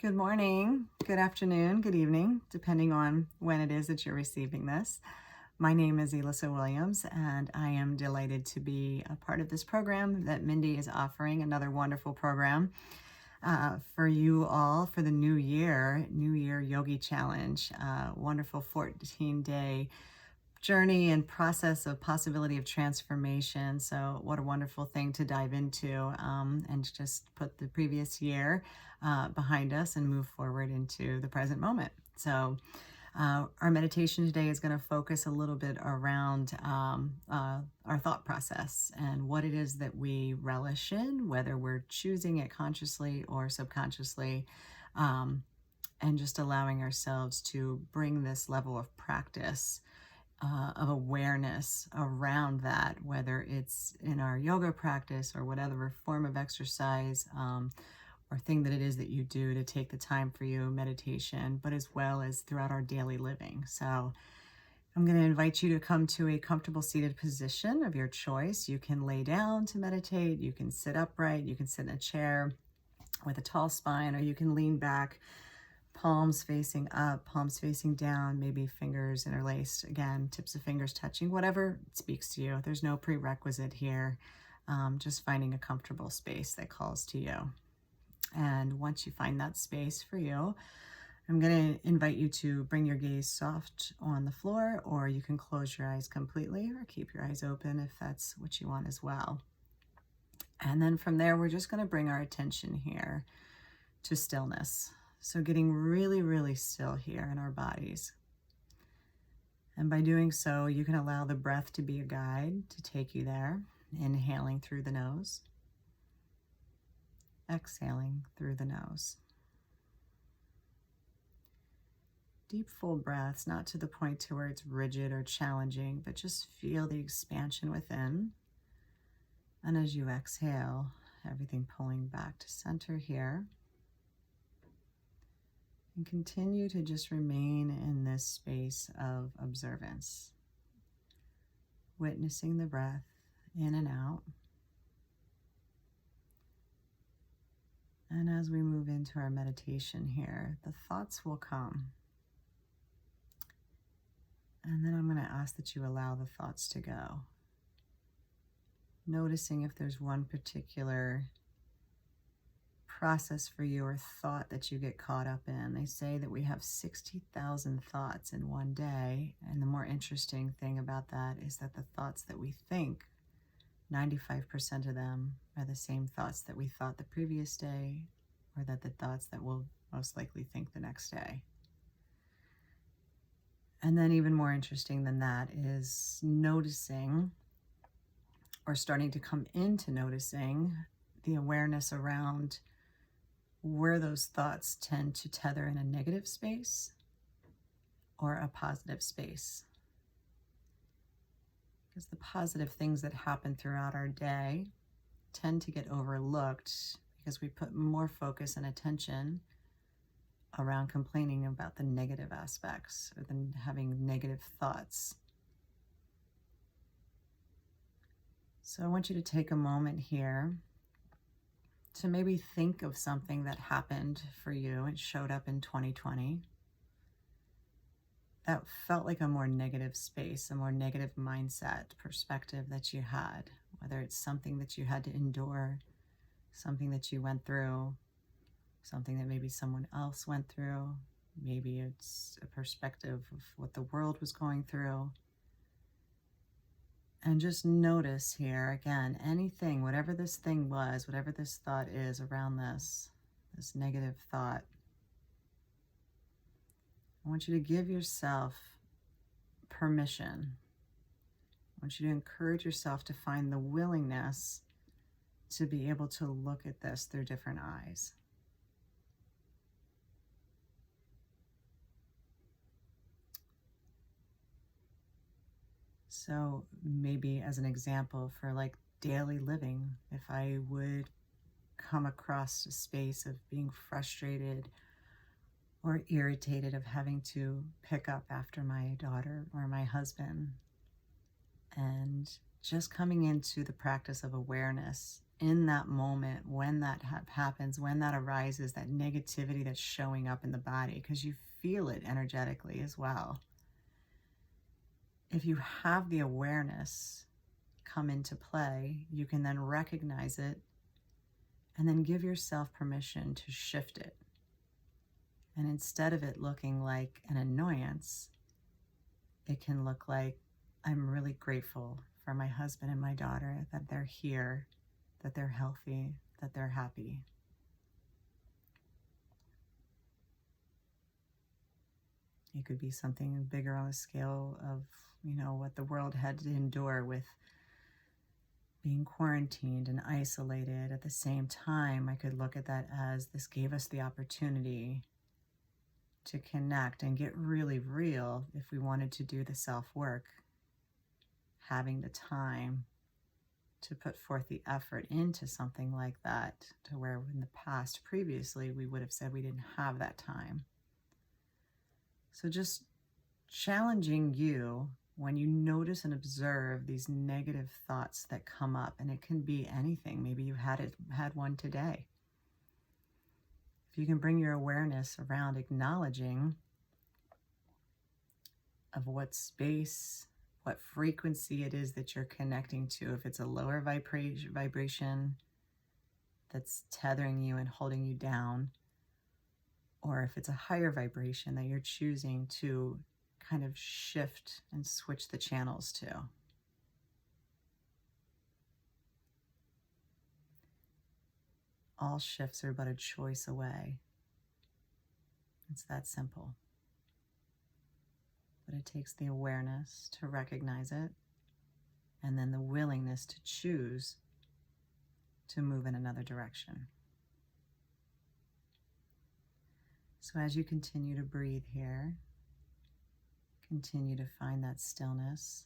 Good morning, good afternoon, good evening, depending on when it is that you're receiving this. My name is Elissa Williams, and I am delighted to be a part of this program that Mindy is offering, another wonderful program for you all for the New Year Yogi Challenge, wonderful 14-day journey and process of possibility of transformation. So what a wonderful thing to dive into and just put the previous year behind us and move forward into the present moment. So our meditation today is going to focus a little bit around our thought process and what it is that we relish in, whether we're choosing it consciously or subconsciously, and just allowing ourselves to bring this level of practice of awareness around that, whether it's in our yoga practice or whatever form of exercise or thing that it is that you do to take the time for you, meditation, but as well as throughout our daily living. So I'm going to invite you to come to a comfortable seated position of your choice. You can lay down to meditate, you can sit upright, you can sit in a chair with a tall spine, or you can lean back, palms facing up, palms facing down, maybe fingers interlaced, again, tips of fingers touching, whatever speaks to you. There's no prerequisite here, just finding a comfortable space that calls to you. And once you find that space for you, I'm going to invite you to bring your gaze soft on the floor, or you can close your eyes completely or keep your eyes open if that's what you want as well. And then from there, we're just going to bring our attention here to stillness. So getting really, really still here in our bodies. And by doing so, you can allow the breath to be a guide to take you there. Inhaling through the nose. Exhaling through the nose. Deep, full breaths, not to the point to where it's rigid or challenging, but just feel the expansion within. And as you exhale, everything pulling back to center here. And continue to just remain in this space of observance, witnessing the breath in and out. And as we move into our meditation here, the thoughts will come. And then I'm going to ask that you allow the thoughts to go. Noticing if there's one particular process for you or thought that you get caught up in. They say that we have 60,000 thoughts in one day. And the more interesting thing about that is that the thoughts that we think, 95% of them are the same thoughts that we thought the previous day, or that the thoughts that we'll most likely think the next day. And then even more interesting than that is noticing, or starting to come into noticing, the awareness around where those thoughts tend to tether in a negative space or a positive space. Because the positive things that happen throughout our day tend to get overlooked because we put more focus and attention around complaining about the negative aspects or than having negative thoughts. So I want you to take a moment here to maybe think of something that happened for you and showed up in 2020 that felt like a more negative space, a more negative mindset perspective that you had, whether it's something that you had to endure, something that you went through, something that maybe someone else went through, maybe it's a perspective of what the world was going through. And just notice here, again, anything, whatever this thing was, whatever this thought is around this negative thought, I want you to give yourself permission. I want you to encourage yourself to find the willingness to be able to look at this through different eyes. So maybe as an example for like daily living, if I would come across a space of being frustrated or irritated of having to pick up after my daughter or my husband, and just coming into the practice of awareness in that moment, when that happens, when that arises, that negativity that's showing up in the body, because you feel it energetically as well. If you have the awareness come into play, you can then recognize it and then give yourself permission to shift it. And instead of it looking like an annoyance, it can look like, I'm really grateful for my husband and my daughter, that they're here, that they're healthy, that they're happy. It could be something bigger on a scale of, what the world had to endure with being quarantined and isolated. At the same time, I could look at that as this gave us the opportunity to connect and get really real if we wanted to do the self-work. Having the time to put forth the effort into something like that, to where in the past, previously, we would have said we didn't have that time. So just challenging you when you notice and observe these negative thoughts that come up, and it can be anything. Maybe you had one today. If you can bring your awareness around acknowledging of what space, what frequency it is that you're connecting to. If it's a lower vibration that's tethering you and holding you down, or if it's a higher vibration that you're choosing to kind of shift and switch the channels to. All shifts are but a choice away. It's that simple. But it takes the awareness to recognize it, and then the willingness to choose to move in another direction. So as you continue to breathe here, continue to find that stillness.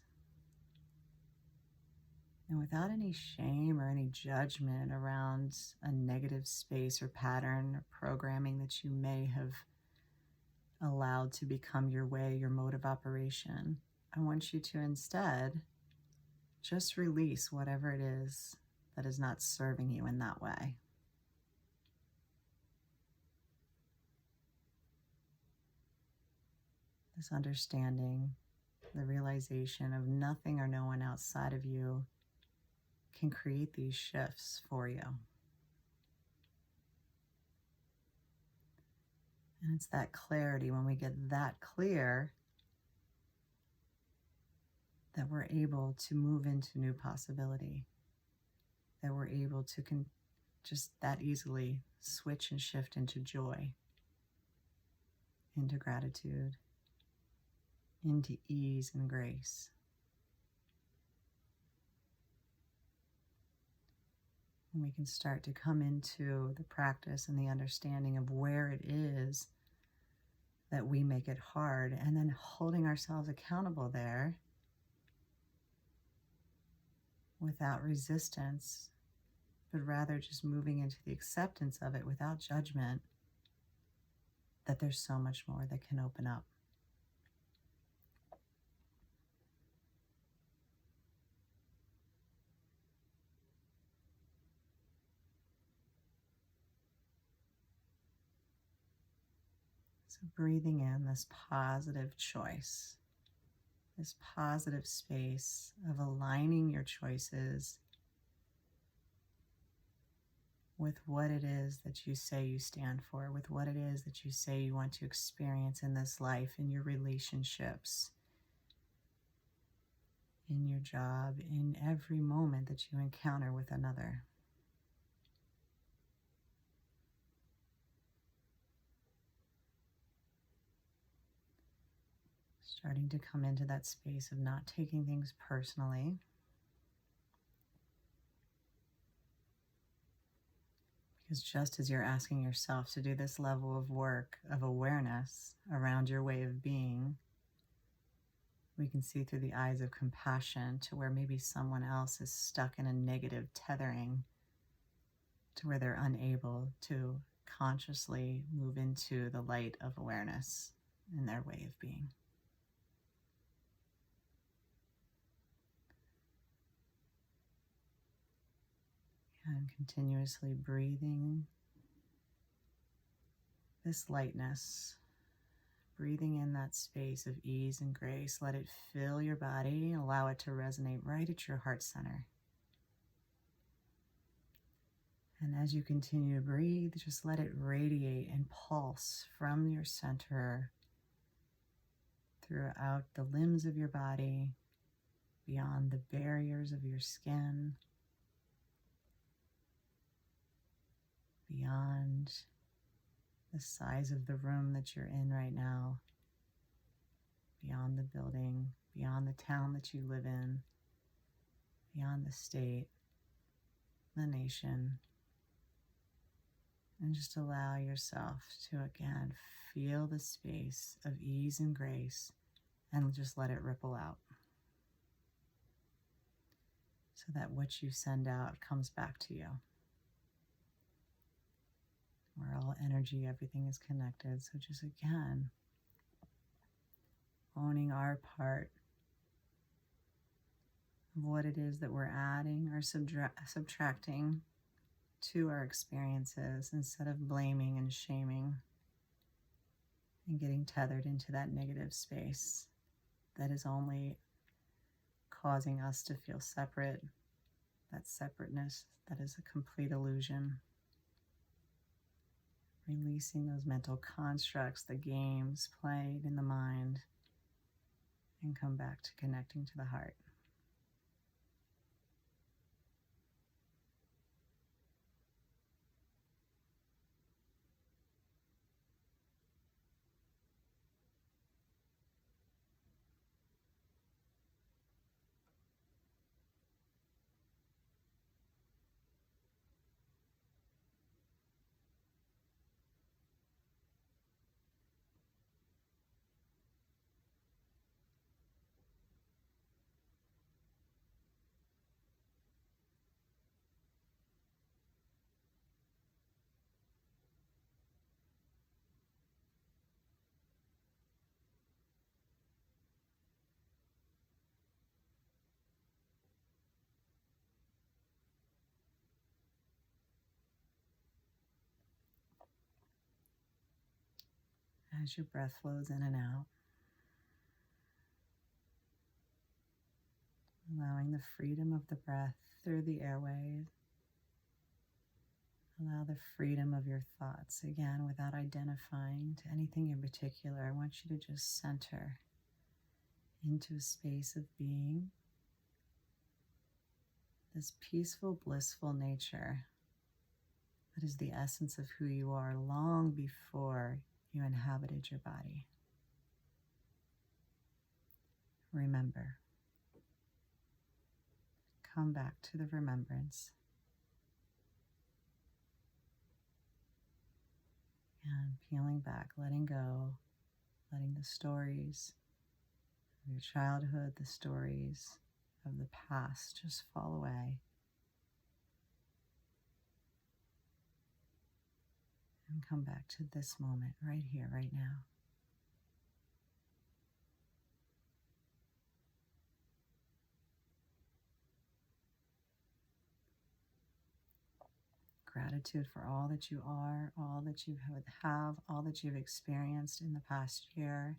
And without any shame or any judgment around a negative space or pattern or programming that you may have allowed to become your way, your mode of operation, I want you to instead just release whatever it is that is not serving you in that way. This understanding, the realization of nothing or no one outside of you can create these shifts for you. And it's that clarity, when we get that clear, that we're able to move into new possibility, that we're able to just that easily switch and shift into joy, into gratitude, into ease and grace. And we can start to come into the practice and the understanding of where it is that we make it hard, and then holding ourselves accountable there without resistance, but rather just moving into the acceptance of it without judgment, that there's so much more that can open up. So breathing in this positive choice, this positive space of aligning your choices with what it is that you say you stand for, with what it is that you say you want to experience in this life, in your relationships, in your job, in every moment that you encounter with another. Starting to come into that space of not taking things personally. Because just as you're asking yourself to do this level of work, of awareness around your way of being, we can see through the eyes of compassion to where maybe someone else is stuck in a negative tethering, to where they're unable to consciously move into the light of awareness in their way of being. And continuously breathing this lightness, breathing in that space of ease and grace. Let it fill your body, allow it to resonate right at your heart center. And as you continue to breathe, just let it radiate and pulse from your center throughout the limbs of your body, beyond the barriers of your skin, beyond the size of the room that you're in right now, beyond the building, beyond the town that you live in, beyond the state, the nation. And just allow yourself to again feel the space of ease and grace and just let it ripple out, so that what you send out comes back to you. We're all energy, everything is connected. So just again, owning our part of what it is that we're adding or subtracting to our experiences, instead of blaming and shaming and getting tethered into that negative space that is only causing us to feel separate. That separateness, that is a complete illusion. Releasing those mental constructs, the games played in the mind, and come back to connecting to the heart. As your breath flows in and out, allowing the freedom of the breath through the airways. Allow the freedom of your thoughts, again, without identifying to anything in particular. I want you to just center into a space of being, this peaceful, blissful nature that is the essence of who you are long before you inhabited your body. Remember. Come back to the remembrance. And peeling back, letting go, letting the stories of your childhood, the stories of the past just fall away. And come back to this moment, right here, right now. Gratitude for all that you are, all that you have, all that you've experienced in the past year,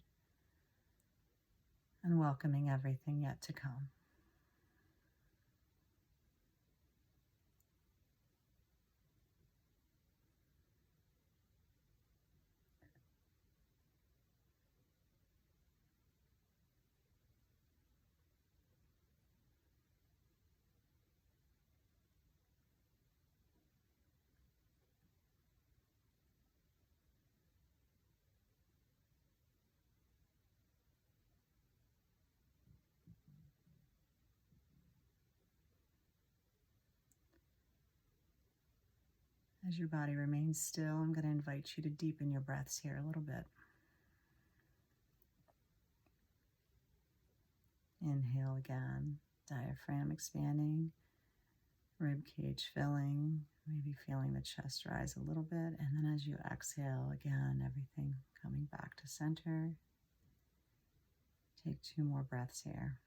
and welcoming everything yet to come. As your body remains still, I'm going to invite you to deepen your breaths here a little bit. Inhale again, diaphragm expanding, rib cage filling, maybe feeling the chest rise a little bit. And then as you exhale, again, everything coming back to center. Take 2 more breaths here.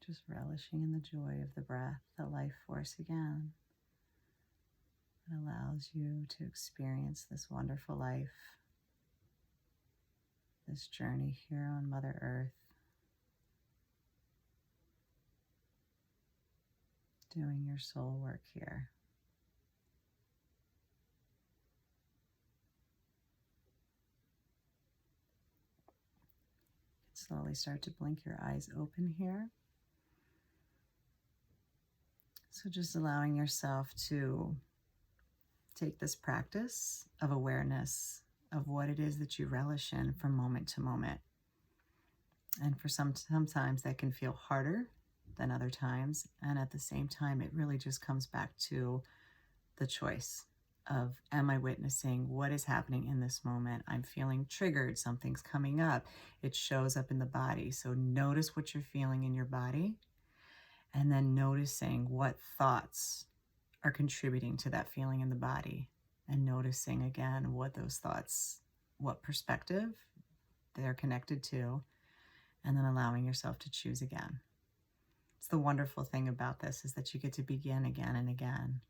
Just relishing in the joy of the breath, the life force again. It allows you to experience this wonderful life, this journey here on Mother Earth, doing your soul work here. Slowly start to blink your eyes open here. So just allowing yourself to take this practice of awareness of what it is that you relish in from moment to moment. And for sometimes that can feel harder than other times. And at the same time, it really just comes back to the choice of, am I witnessing what is happening in this moment? I'm feeling triggered. Something's coming up. It shows up in the body. So notice what you're feeling in your body, and then noticing what thoughts are contributing to that feeling in the body, and noticing again what those thoughts, what perspective they're connected to, and then allowing yourself to choose again. It's the wonderful thing about this, is that you get to begin again and again.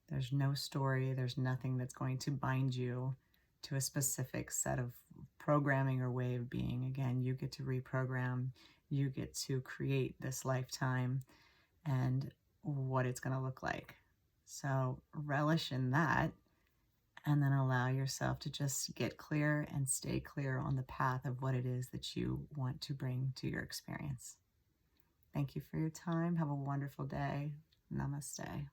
There's no story, there's nothing that's going to bind you to a specific set of programming or way of being. Again, you get to reprogram, you get to create this lifetime and what it's going to look like. So relish in that, and then allow yourself to just get clear and stay clear on the path of what it is that you want to bring to your experience. Thank you for your time. Have a wonderful day. Namaste.